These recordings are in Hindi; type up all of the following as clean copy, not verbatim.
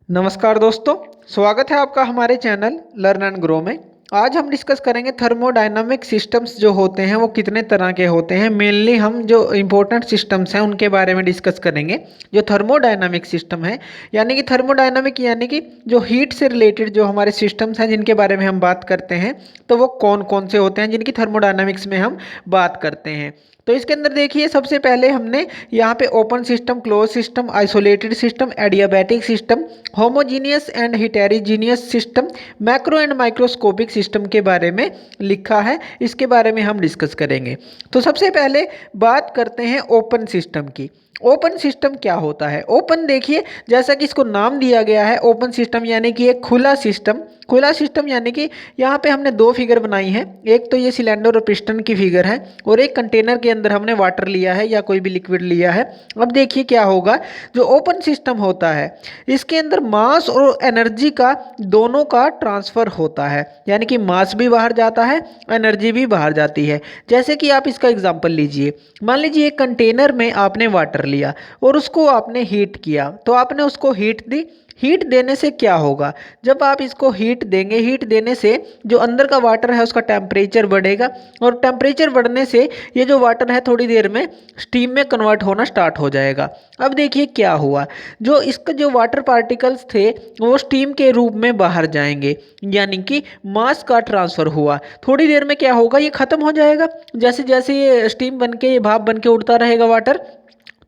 नमस्कार दोस्तों, स्वागत है आपका हमारे चैनल लर्न एंड ग्रो में। आज हम डिस्कस करेंगे थर्मोडायनामिक सिस्टम्स जो होते हैं वो कितने तरह के होते हैं। मेनली हम जो इम्पोर्टेंट सिस्टम्स हैं उनके बारे में डिस्कस करेंगे। जो थर्मोडायनामिक सिस्टम है यानी कि थर्मोडायनामिक यानी कि जो हीट से रिलेटेड जो हमारे सिस्टम्स हैं जिनके बारे में हम बात करते हैं, तो वो कौन कौन से होते हैं जिनकी थर्मोडायनामिक्स में हम बात करते हैं। तो इसके अंदर देखिए, सबसे पहले हमने यहाँ पे open system, close system, isolated system, adiabatic system, homogeneous and heterogeneous system, macro and microscopic system के बारे में लिखा है। इसके बारे में हम डिस्कस करेंगे। तो सबसे पहले बात करते हैं ओपन सिस्टम की। ओपन सिस्टम क्या होता है? ओपन देखिए, जैसा कि इसको नाम दिया गया है ओपन सिस्टम यानी कि एक खुला सिस्टम। खुला सिस्टम यानी कि यहाँ पे हमने दो फिगर बनाई हैं। एक तो ये सिलेंडर और पिस्टन की फिगर है और एक कंटेनर के अंदर हमने वाटर लिया है या कोई भी लिक्विड लिया है। अब देखिए क्या होगा, जो ओपन सिस्टम होता है इसके अंदर मास और एनर्जी का दोनों का ट्रांसफ़र होता है, यानी कि मास भी बाहर जाता है, एनर्जी भी बाहर जाती है। जैसे कि आप इसका एग्जांपल लीजिए, मान लीजिए एक कंटेनर में आपने वाटर लिया और उसको आपने हीट किया, तो आपने उसको हीट दी। हीट देने से क्या होगा, जब आप इसको हीट देंगे, हीट देने से जो अंदर का वाटर है उसका टेम्परेचर बढ़ेगा और टेम्परेचर बढ़ने से ये जो वाटर है थोड़ी देर में स्टीम में कन्वर्ट होना स्टार्ट हो जाएगा। अब देखिए क्या हुआ, जो इसका जो वाटर पार्टिकल्स थे वो स्टीम के रूप में बाहर जाएंगे, यानी कि मास का ट्रांसफ़र हुआ। थोड़ी देर में क्या होगा, ये ख़त्म हो जाएगा। जैसे जैसे ये स्टीम बन के, ये भाप बन के उड़ता रहेगा वाटर,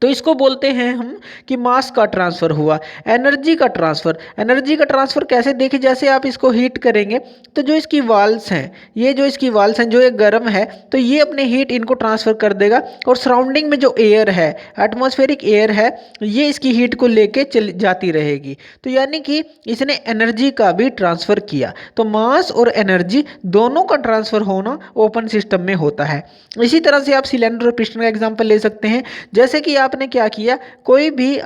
तो इसको बोलते हैं हम कि मास का ट्रांसफ़र हुआ। एनर्जी का ट्रांसफ़र, एनर्जी का ट्रांसफ़र कैसे? देखिए, जैसे आप इसको हीट करेंगे तो जो इसकी वाल्स हैं, ये जो इसकी वाल्स हैं जो ये गर्म है, तो ये अपने हीट इनको ट्रांसफ़र कर देगा और सराउंडिंग में जो एयर है, एटमॉस्फेरिक एयर है, ये इसकी हीट को लेके चल जाती रहेगी। तो यानी कि इसने एनर्जी का भी ट्रांसफ़र किया। तो मास और एनर्जी दोनों का ट्रांसफ़र होना ओपन सिस्टम में होता है। इसी तरह से आप सिलेंडर और पिस्टन का एग्जाम्पल ले सकते हैं। जैसे कि आपने क्या किया,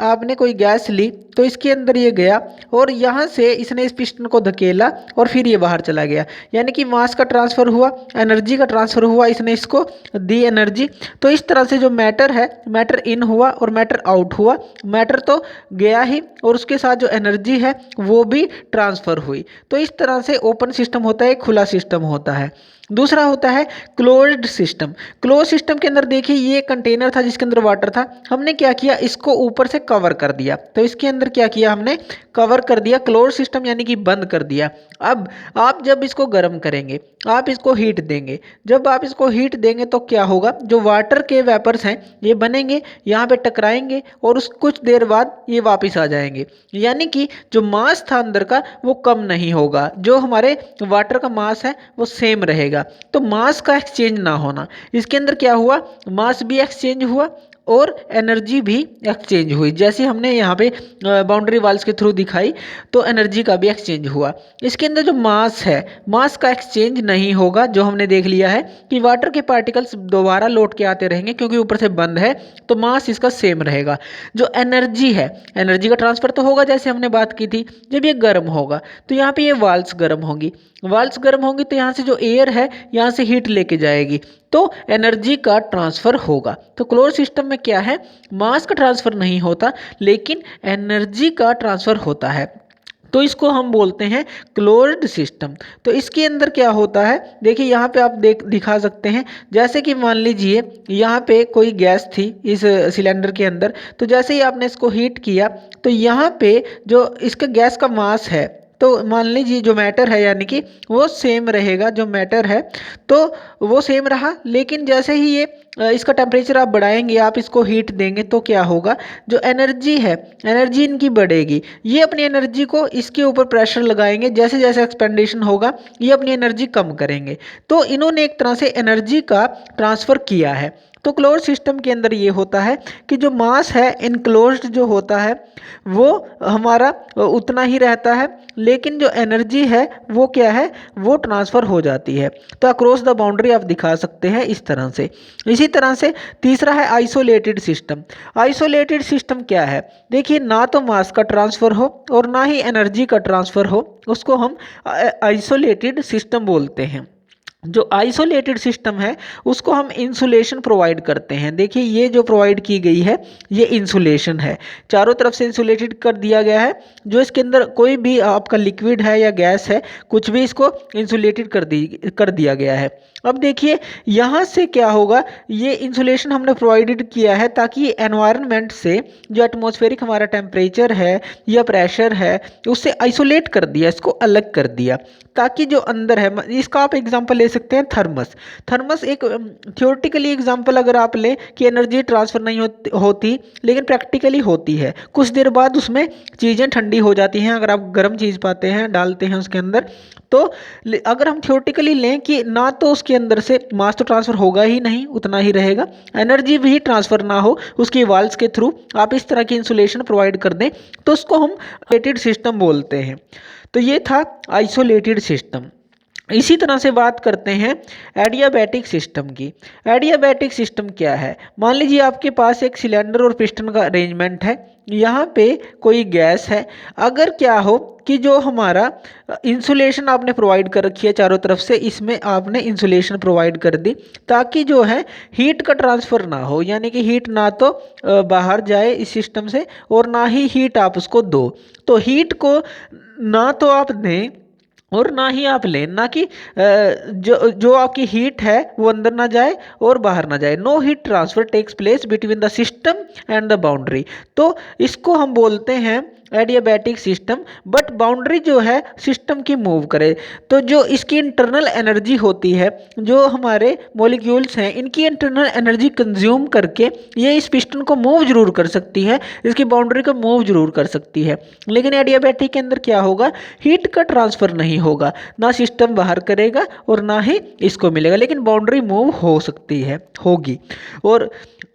आपने कोई गैस ली तो इसके अंदर ये गया और यहाँ से इसने इस पिस्टन को धकेला और फिर ये बाहर चला गया, यानी कि मास का ट्रांसफ़र हुआ, एनर्जी का ट्रांसफ़र हुआ, इसने इसको दी एनर्जी। तो इस तरह से जो मैटर है, मैटर इन हुआ और मैटर आउट हुआ। मैटर तो गया ही और उसके साथ जो एनर्जी है वो भी ट्रांसफ़र हुई। तो इस तरह से ओपन सिस्टम होता है, खुला सिस्टम होता है। दूसरा होता है क्लोज्ड सिस्टम। क्लोज सिस्टम के अंदर देखिए, ये कंटेनर था जिसके अंदर वाटर था, हमने क्या किया, इसको ऊपर से कवर कर दिया। तो इसके अंदर क्या किया, हमने कवर कर दिया, क्लोज सिस्टम यानी कि बंद कर दिया। अब आप जब इसको गर्म करेंगे, आप इसको हीट देंगे, जब आप इसको हीट देंगे तो क्या होगा, जो वाटर के वेपर्स हैं ये बनेंगे, यहाँ पे टकराएंगे और उस कुछ देर बाद ये वापस आ जाएंगे, यानी कि जो मास था अंदर का वो कम नहीं होगा, जो हमारे वाटर का मास है वो सेम रहेगा। तो मास का एक्सचेंज ना होना, इसके अंदर क्या हुआ, मास भी एक्सचेंज हुआ और एनर्जी भी एक्सचेंज हुई। जैसे हमने यहाँ पे बाउंड्री वाल्स के थ्रू दिखाई, तो एनर्जी का भी एक्सचेंज हुआ। इसके अंदर जो मास है, मास का एक्सचेंज नहीं होगा। जो हमने देख लिया है कि वाटर के पार्टिकल्स दोबारा लौट के आते रहेंगे क्योंकि ऊपर से बंद है, तो मास इसका सेम रहेगा। जो एनर्जी है, एनर्जी का ट्रांसफ़र तो होगा, जैसे हमने बात की थी, जब ये गर्म होगा तो यहाँ पे ये वाल्स गर्म होंगी, वाल्स गर्म होंगी तो यहाँ से जो एयर है यहाँ से हीट लेके जाएगी, तो एनर्जी का ट्रांसफ़र होगा। तो क्लोज सिस्टम में क्या है, मास का ट्रांसफ़र नहीं होता लेकिन एनर्जी का ट्रांसफ़र होता है, तो इसको हम बोलते हैं क्लोज्ड सिस्टम। तो इसके अंदर क्या होता है, देखिए यहाँ पे आप दिखा सकते हैं। जैसे कि मान लीजिए यहाँ पे कोई गैस थी इस सिलेंडर के अंदर, तो जैसे ही आपने इसको हीट किया तो यहाँ पे जो इसका गैस का मास है, तो मान लीजिए जो मैटर है यानी कि वो सेम रहेगा, जो मैटर है तो वो सेम रहा। लेकिन जैसे ही ये इसका टेम्परेचर आप बढ़ाएंगे, आप इसको हीट देंगे, तो क्या होगा, जो एनर्जी है, एनर्जी इनकी बढ़ेगी। ये अपनी एनर्जी को इसके ऊपर प्रेशर लगाएंगे, जैसे जैसे एक्सपेंडेशन होगा ये अपनी एनर्जी कम करेंगे। तो इन्होंने एक तरह से एनर्जी का ट्रांसफ़र किया है। तो क्लोज सिस्टम के अंदर ये होता है कि जो मास है इनक्लोज्ड जो होता है वो हमारा उतना ही रहता है, लेकिन जो एनर्जी है वो क्या है, वो ट्रांसफ़र हो जाती है। तो अक्रॉस द बाउंड्री आप दिखा सकते हैं इस तरह से। इसी तरह से तीसरा है आइसोलेटेड सिस्टम। आइसोलेटेड सिस्टम क्या है, देखिए, ना तो मास का ट्रांसफ़र हो और ना ही एनर्जी का ट्रांसफ़र हो, उसको हम आइसोलेटेड सिस्टम बोलते हैं। जो आइसोलेटेड सिस्टम है उसको हम इंसुलेशन प्रोवाइड करते हैं। देखिए ये जो प्रोवाइड की गई है ये इंसुलेशन है, चारों तरफ से इंसुलेटेड कर दिया गया है। जो इसके अंदर कोई भी आपका लिक्विड है या गैस है, कुछ भी इसको इंसुलेटेड कर दिया गया है। अब देखिए यहाँ से क्या होगा, ये इंसुलेशन हमने प्रोवाइडेड किया है ताकि एनवायरनमेंट से जो एटमॉस्फेरिक हमारा टेम्परेचर है या प्रेशर है उससे आइसोलेट कर दिया, इसको अलग कर दिया, ताकि जो अंदर है, इसका आप एग्जांपल ले सकते हैं थर्मस। थर्मस एक थियोरेटिकली एग्जांपल अगर आप लें कि एनर्जी ट्रांसफ़र नहीं होती, लेकिन प्रैक्टिकली होती है। कुछ देर बाद उसमें चीज़ें ठंडी हो जाती हैं, अगर आप गर्म चीज़ पाते हैं डालते हैं उसके अंदर, तो अगर हम थियोरेटिकली लें कि ना तो उसके अंदर से मास तो ट्रांसफ़र होगा ही नहीं, उतना ही रहेगा, एनर्जी भी ट्रांसफ़र ना हो उसकी वाल्स के थ्रू आप इस तरह की इंसुलेशन प्रोवाइड कर दें, तो उसको हम आइसोलेटेड सिस्टम बोलते हैं। तो ये था आइसोलेटेड सिस्टम। इसी तरह से बात करते हैं एडियाबैटिक सिस्टम की। एडियाबैटिक सिस्टम क्या है? मान लीजिए आपके पास एक सिलेंडर और पिस्टन का अरेंजमेंट है, यहाँ पे कोई गैस है। अगर क्या हो कि जो हमारा इंसुलेशन आपने प्रोवाइड कर रखी है चारों तरफ से, इसमें आपने इंसुलेशन प्रोवाइड कर दी ताकि जो है हीट का ट्रांसफ़र ना हो, यानी कि हीट ना तो बाहर जाए इस सिस्टम से और ना ही हीट आप उसको दो। तो हीट को ना तो आप दें और ना ही आप लें, ना कि जो जो आपकी हीट है वो अंदर ना जाए और बाहर ना जाए। No heat transfer takes place between the system and the boundary. तो इसको हम बोलते हैं एडियाबैटिक सिस्टम, बट बाउंड्री जो है सिस्टम की मूव करे। तो जो इसकी इंटरनल एनर्जी होती है, जो हमारे मॉलिक्यूल्स हैं, इनकी इंटरनल एनर्जी कंज्यूम करके ये इस पिस्टन को मूव जरूर कर सकती है, इसकी बाउंड्री को मूव जरूर कर सकती है, लेकिन एडियाबैटिक के अंदर क्या होगा, हीट का ट्रांसफ़र नहीं होगा, ना सिस्टम बाहर करेगा और ना ही इसको मिलेगा, लेकिन बाउंड्री मूव हो सकती है, होगी। और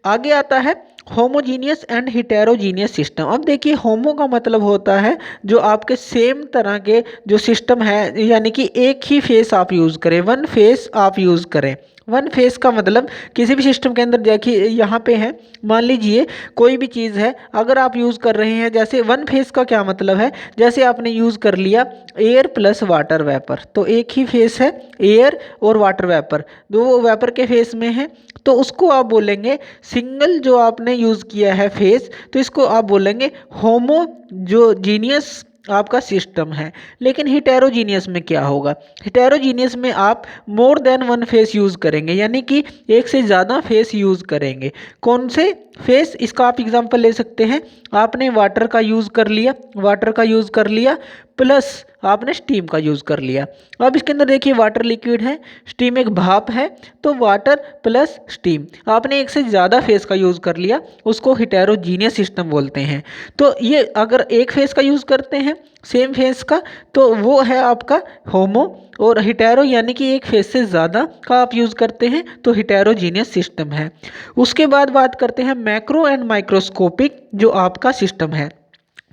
आगे आता है होमोजीनियस एंड हिटेरोजीनियस सिस्टम। अब देखिए होमो का मतलब होता है जो आपके सेम तरह के जो सिस्टम है, यानी कि एक ही फेस आप यूज़ करें, वन फेस आप यूज़ करें। वन फेस का मतलब किसी भी सिस्टम के अंदर, देखिए यहाँ पे है, मान लीजिए कोई भी चीज़ है अगर आप यूज़ कर रहे हैं, जैसे वन फेस का क्या मतलब है, जैसे आपने यूज़ कर लिया एयर प्लस वाटर वेपर, तो एक ही फेस है एयर और वाटर वेपर, दो वेपर के फेस में है, तो उसको आप बोलेंगे सिंगल जो आपने यूज़ किया है फेस, तो इसको आप बोलेंगे होमोजीनियस आपका सिस्टम है। लेकिन हिटेरोजीनियस में क्या होगा, हिटेरोजीनियस में आप more than one face use करेंगे, यानी कि एक से ज़्यादा फेस यूज़ करेंगे। कौन से फेस, इसका आप एग्जांपल ले सकते हैं, आपने वाटर का यूज़ कर लिया, वाटर का यूज़ कर लिया प्लस आपने स्टीम का यूज़ कर लिया। अब इसके अंदर देखिए वाटर लिक्विड है, स्टीम एक भाप है, तो वाटर प्लस स्टीम, आपने एक से ज़्यादा फेस का यूज़ कर लिया, उसको हिटेरोजीनियस सिस्टम बोलते हैं। तो ये अगर एक फेस का यूज़ करते हैं सेम फेस का, तो वो है आपका होमो, और हिटेरो यानी कि एक फेस से ज़्यादा का आप यूज़ करते हैं तो हिटेरोजीनियस सिस्टम है। उसके बाद बात करते हैं मैक्रो एंड माइक्रोस्कोपिक जो आपका सिस्टम है।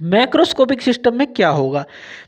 मैक्रोस्कोपिक सिस्टम में क्या होगा,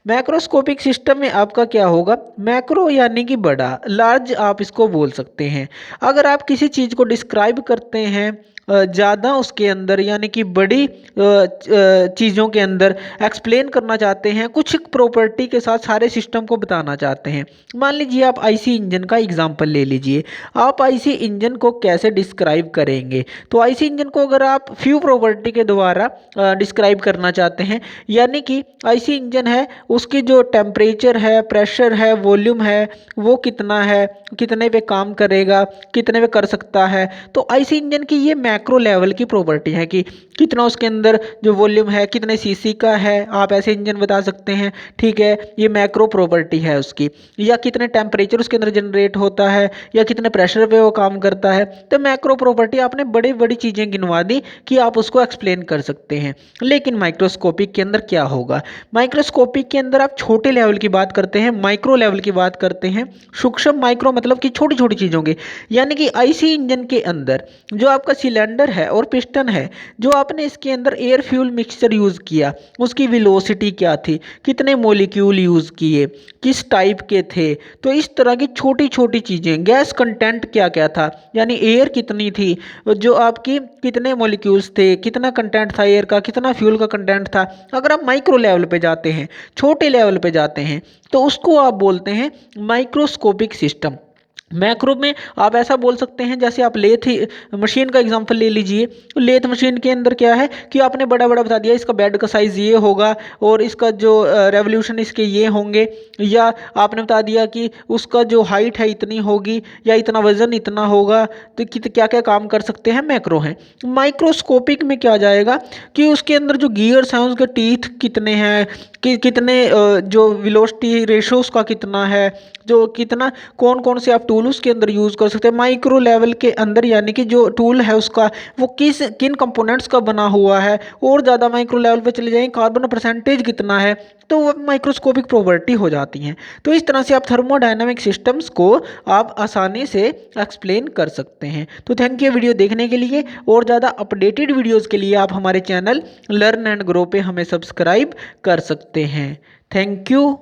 मैक्रोस्कोपिक सिस्टम में आपका क्या होगा, मैक्रो यानी कि बड़ा, लार्ज आप इसको बोल सकते हैं। अगर आप किसी चीज़ को डिस्क्राइब करते हैं ज़्यादा उसके अंदर, यानी कि बड़ी चीज़ों के अंदर एक्सप्लेन करना चाहते हैं, कुछ प्रॉपर्टी के साथ सारे सिस्टम को बताना चाहते हैं। मान लीजिए आप आईसी इंजन का एग्जांपल ले लीजिए, आप आईसी इंजन को कैसे डिस्क्राइब करेंगे, तो आईसी इंजन को अगर आप फ्यू प्रॉपर्टी के द्वारा डिस्क्राइब करना चाहते हैं, यानी कि आईसी इंजन है उसकी जो टेम्परेचर है, प्रेशर है, वॉल्यूम है, वो कितना है, कितने पे काम करेगा, कितने पे कर सकता है, तो आईसी इंजन की ये मैक्रो लेवल की प्रॉपर्टी है कि कितना उसके अंदर जो वॉल्यूम है, कितने सीसी का है, आप ऐसे इंजन बता सकते हैं, ठीक है, ये मैक्रो प्रॉपर्टी है उसकी। या कितने टेम्परेचर उसके अंदर जनरेट होता है, या कितने प्रेशर पे वो काम करता है, तो मैक्रो प्रॉपर्टी आपने बड़ी बड़ी चीज़ें गिनवा दी कि आप उसको एक्सप्लेन कर सकते हैं। लेकिन माइक्रोस्कोपिक के अंदर क्या होगा, माइक्रोस्कोपिक के अंदर आप छोटे लेवल की बात करते हैं, माइक्रो लेवल की बात करते हैं, सूक्ष्म, माइक्रो मतलब कि छोटी छोटी चीज़ों की, यानी कि आईसी इंजन के अंदर जो आपका सिलेंडर है और पिस्टन है, जो आपने इसके अंदर एयर फ्यूल मिक्सचर यूज़ किया, उसकी वेलोसिटी क्या थी, कितने मॉलिक्यूल यूज़ किए, किस टाइप के थे, तो इस तरह की छोटी छोटी चीज़ें, गैस कंटेंट क्या क्या था, यानी एयर कितनी थी, जो आपकी कितने मॉलिक्यूल्स थे, कितना कंटेंट था एयर का, कितना फ्यूल का कंटेंट था। अगर आप माइक्रो लेवल पे जाते हैं, छोटे लेवल पे जाते हैं, तो उसको आप बोलते हैं माइक्रोस्कोपिक सिस्टम। मैक्रो में आप ऐसा बोल सकते हैं, जैसे आप लेथ मशीन का एग्जांपल ले लीजिए। तो लेथ मशीन के अंदर क्या है कि आपने बड़ा बड़ा बता दिया इसका बेड का साइज़ ये होगा और इसका जो रेवोल्यूशन इसके ये होंगे, या आपने बता दिया कि उसका जो हाइट है इतनी होगी या इतना वजन इतना होगा। तो क्या क्या काम कर सकते हैं, मैक्रो हैं। माइक्रोस्कोपिक में क्या जाएगा कि उसके अंदर जो गियर्स हैं उसके टीथ कितने हैं, कि कितने जो वेलोसिटी रेशो उसका कितना है, जो कितना कौन कौन से आप टूल उसके अंदर यूज़ कर सकते हैं माइक्रो लेवल के अंदर, यानी कि जो टूल है उसका वो किन कंपोनेंट्स का बना हुआ है। और ज़्यादा माइक्रो लेवल पे चले जाएं, कार्बन परसेंटेज कितना है, तो वो माइक्रोस्कोपिक प्रॉपर्टी हो जाती हैं। तो इस तरह से आप थर्मोडायनामिक सिस्टम्स को आप आसानी से एक्सप्लेन कर सकते हैं। तो थैंक यू वीडियो देखने के लिए। और ज़्यादा अपडेटेड वीडियोज़ के लिए आप हमारे चैनल लर्न एंड ग्रो पे हमें सब्सक्राइब कर सकते हैं। Thank you.